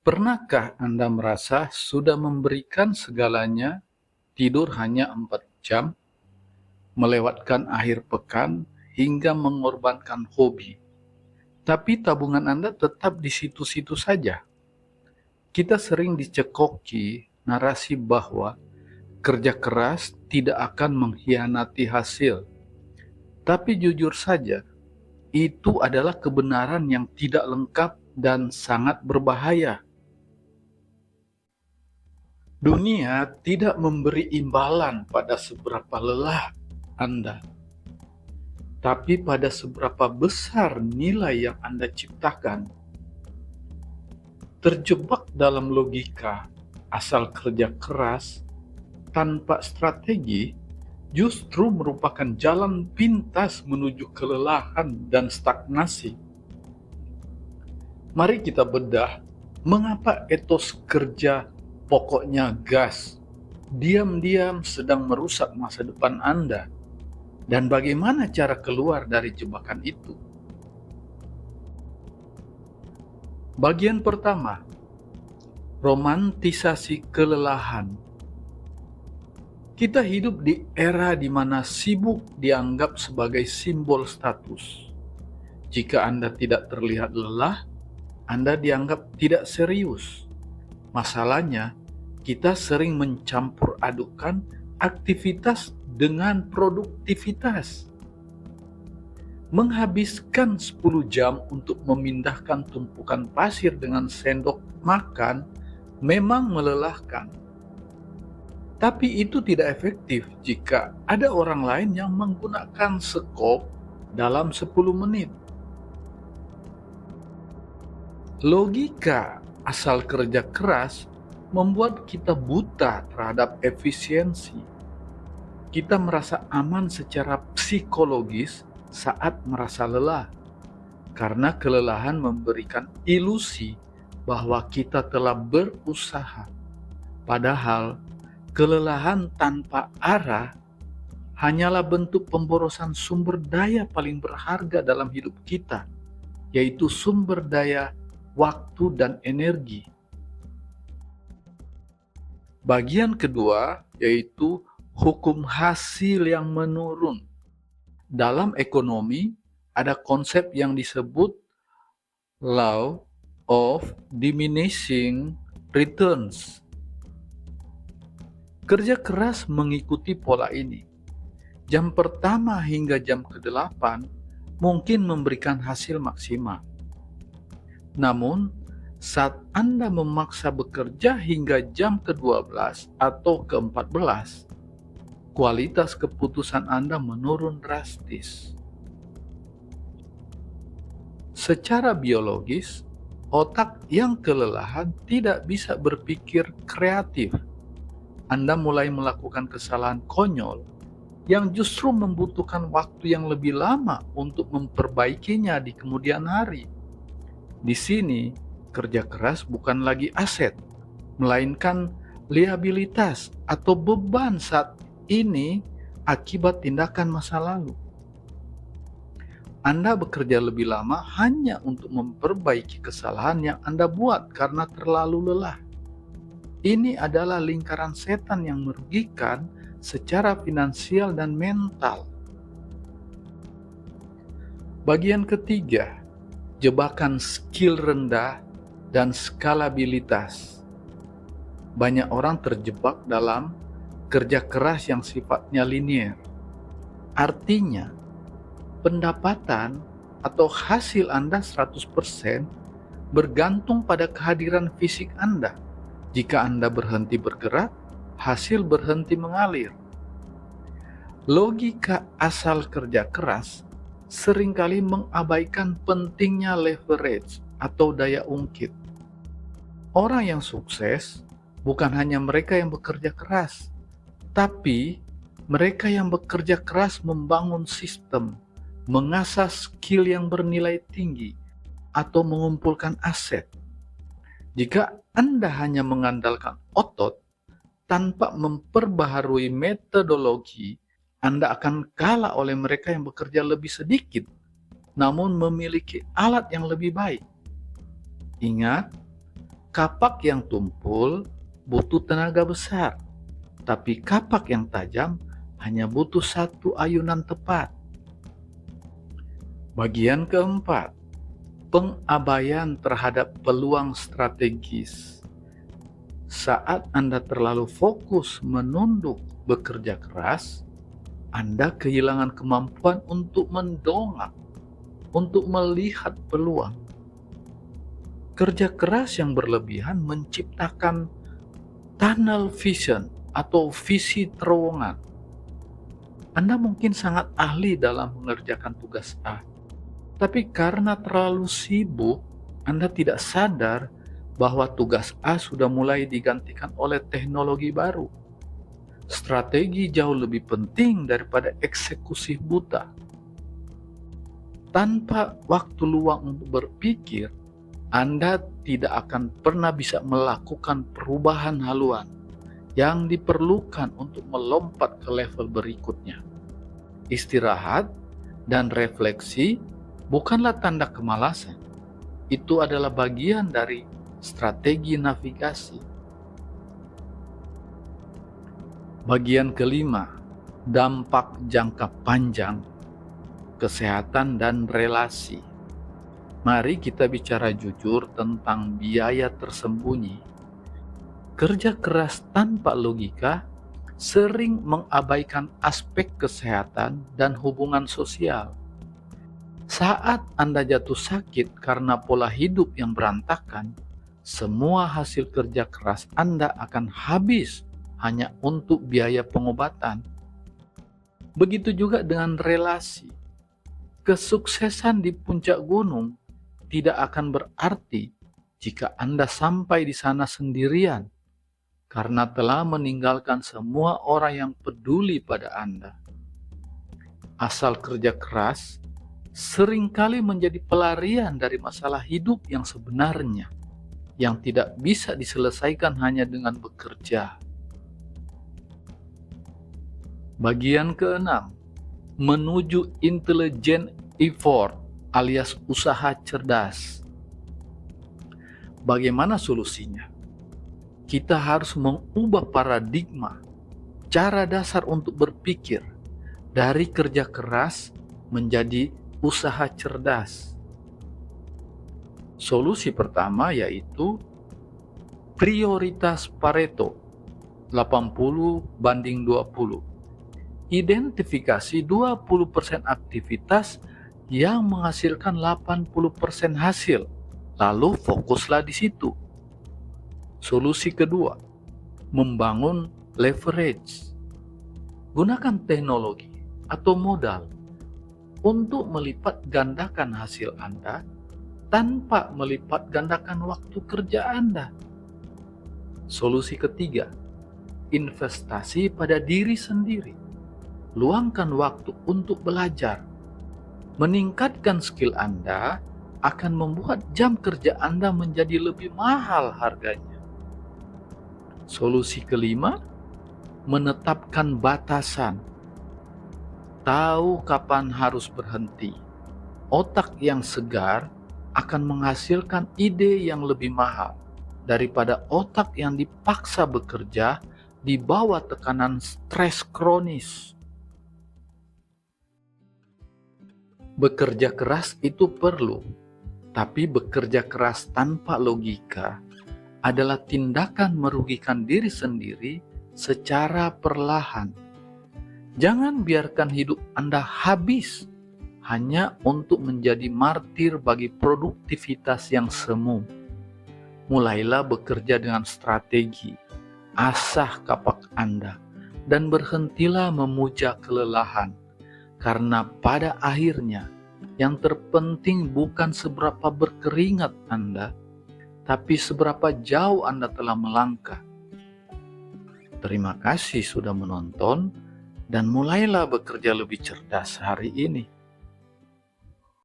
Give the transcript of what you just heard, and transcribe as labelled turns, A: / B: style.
A: Pernahkah Anda merasa sudah memberikan segalanya, tidur hanya 4 jam, melewatkan akhir pekan, hingga mengorbankan hobi, tapi tabungan Anda tetap di situ-situ saja? Kita sering dicekoki narasi bahwa kerja keras tidak akan mengkhianati hasil, tapi jujur saja, itu adalah kebenaran yang tidak lengkap dan sangat berbahaya. Dunia tidak memberi imbalan pada seberapa lelah Anda, tapi pada seberapa besar nilai yang Anda ciptakan. Terjebak dalam logika asal kerja keras tanpa strategi justru merupakan jalan pintas menuju kelelahan dan stagnasi. Mari kita bedah mengapa etos kerja pokoknya gas diam-diam sedang merusak masa depan Anda, dan bagaimana cara keluar dari jebakan itu. Bagian pertama, romantisasi kelelahan. Kita hidup di era di mana sibuk dianggap sebagai simbol status. Jika Anda tidak terlihat lelah, Anda dianggap tidak serius. Masalahnya, kita sering mencampur adukan aktivitas dengan produktivitas. Menghabiskan 10 jam untuk memindahkan tumpukan pasir dengan sendok makan memang melelahkan. Tapi itu tidak efektif jika ada orang lain yang menggunakan sekop dalam 10 menit. Logika asal kerja keras membuat kita buta terhadap efisiensi. Kita merasa aman secara psikologis saat merasa lelah, karena kelelahan memberikan ilusi bahwa kita telah berusaha. Padahal, kelelahan tanpa arah hanyalah bentuk pemborosan sumber daya paling berharga dalam hidup kita, yaitu sumber daya waktu dan energi. Bagian kedua yaitu hukum hasil yang menurun. Dalam ekonomi ada konsep yang disebut law of diminishing returns. Kerja keras mengikuti pola ini. Jam pertama hingga jam ke-8 mungkin memberikan hasil maksimal. Namun, saat Anda memaksa bekerja hingga jam ke-12 atau ke-14, kualitas keputusan Anda menurun drastis. Secara biologis, otak yang kelelahan tidak bisa berpikir kreatif. Anda mulai melakukan kesalahan konyol yang justru membutuhkan waktu yang lebih lama untuk memperbaikinya di kemudian hari. Di sini, kerja keras bukan lagi aset, melainkan liabilitas atau beban saat ini akibat tindakan masa lalu. Anda bekerja lebih lama hanya untuk memperbaiki kesalahan yang Anda buat karena terlalu lelah. Ini adalah lingkaran setan yang merugikan secara finansial dan mental. Bagian ketiga, jebakan skill rendah dan skalabilitas. Banyak orang terjebak dalam kerja keras yang sifatnya linier. Artinya, pendapatan atau hasil Anda 100% bergantung pada kehadiran fisik Anda. Jika Anda berhenti bergerak, hasil berhenti mengalir. Logika asal kerja keras seringkali mengabaikan pentingnya leverage atau daya ungkit. Orang yang sukses bukan hanya mereka yang bekerja keras, tapi mereka yang bekerja keras membangun sistem, mengasah skill yang bernilai tinggi, atau mengumpulkan aset. Jika Anda hanya mengandalkan otot tanpa memperbaharui metodologi, Anda akan kalah oleh mereka yang bekerja lebih sedikit, namun memiliki alat yang lebih baik. Ingat, Kapak yang tumpul butuh tenaga besar, tapi kapak yang tajam hanya butuh satu ayunan tepat. Bagian keempat, pengabaian terhadap peluang strategis. Saat Anda terlalu fokus menunduk bekerja keras, Anda kehilangan kemampuan untuk mendongak, untuk melihat peluang. Kerja keras yang berlebihan menciptakan tunnel vision atau visi terowongan. Anda mungkin sangat ahli dalam mengerjakan tugas A, tapi karena terlalu sibuk, Anda tidak sadar bahwa tugas A sudah mulai digantikan oleh teknologi baru. Strategi jauh lebih penting daripada eksekusi buta. Tanpa waktu luang untuk berpikir, Anda tidak akan pernah bisa melakukan perubahan haluan yang diperlukan untuk melompat ke level berikutnya. Istirahat dan refleksi bukanlah tanda kemalasan. Itu adalah bagian dari strategi navigasi. Bagian kelima, dampak jangka panjang, kesehatan dan relasi. Mari kita bicara jujur tentang biaya tersembunyi. Kerja keras tanpa logika sering mengabaikan aspek kesehatan dan hubungan sosial. Saat Anda jatuh sakit karena pola hidup yang berantakan, semua hasil kerja keras Anda akan habis hanya untuk biaya pengobatan. Begitu juga dengan relasi. Kesuksesan di puncak gunung tidak akan berarti jika Anda sampai di sana sendirian, karena telah meninggalkan semua orang yang peduli pada Anda. Asal kerja keras seringkali menjadi pelarian dari masalah hidup yang sebenarnya, yang tidak bisa diselesaikan hanya dengan bekerja. Bagian keenam, menuju intelligent effort alias usaha cerdas. Bagaimana solusinya? Kita harus mengubah paradigma, cara dasar untuk berpikir dari kerja keras menjadi usaha cerdas. Solusi pertama yaitu prioritas Pareto 80/20. Identifikasi 20% aktivitas yang menghasilkan 80% hasil, lalu fokuslah di situ. Solusi kedua, membangun leverage. Gunakan teknologi atau modal untuk melipat gandakan hasil Anda tanpa melipat gandakan waktu kerja Anda. Solusi ketiga, investasi pada diri sendiri. Luangkan waktu untuk belajar. Meningkatkan skill Anda akan membuat jam kerja Anda menjadi lebih mahal harganya. Solusi kelima, menetapkan batasan. Tahu kapan harus berhenti. Otak yang segar akan menghasilkan ide yang lebih mahal daripada otak yang dipaksa bekerja di bawah tekanan stres kronis. Bekerja keras itu perlu, tapi bekerja keras tanpa logika adalah tindakan merugikan diri sendiri secara perlahan. Jangan biarkan hidup Anda habis hanya untuk menjadi martir bagi produktivitas yang semu. Mulailah bekerja dengan strategi, asah kapak Anda, dan berhentilah memuja kelelahan. Karena pada akhirnya, yang terpenting bukan seberapa berkeringat Anda, tapi seberapa jauh Anda telah melangkah. Terima kasih sudah menonton dan mulailah bekerja lebih cerdas hari ini.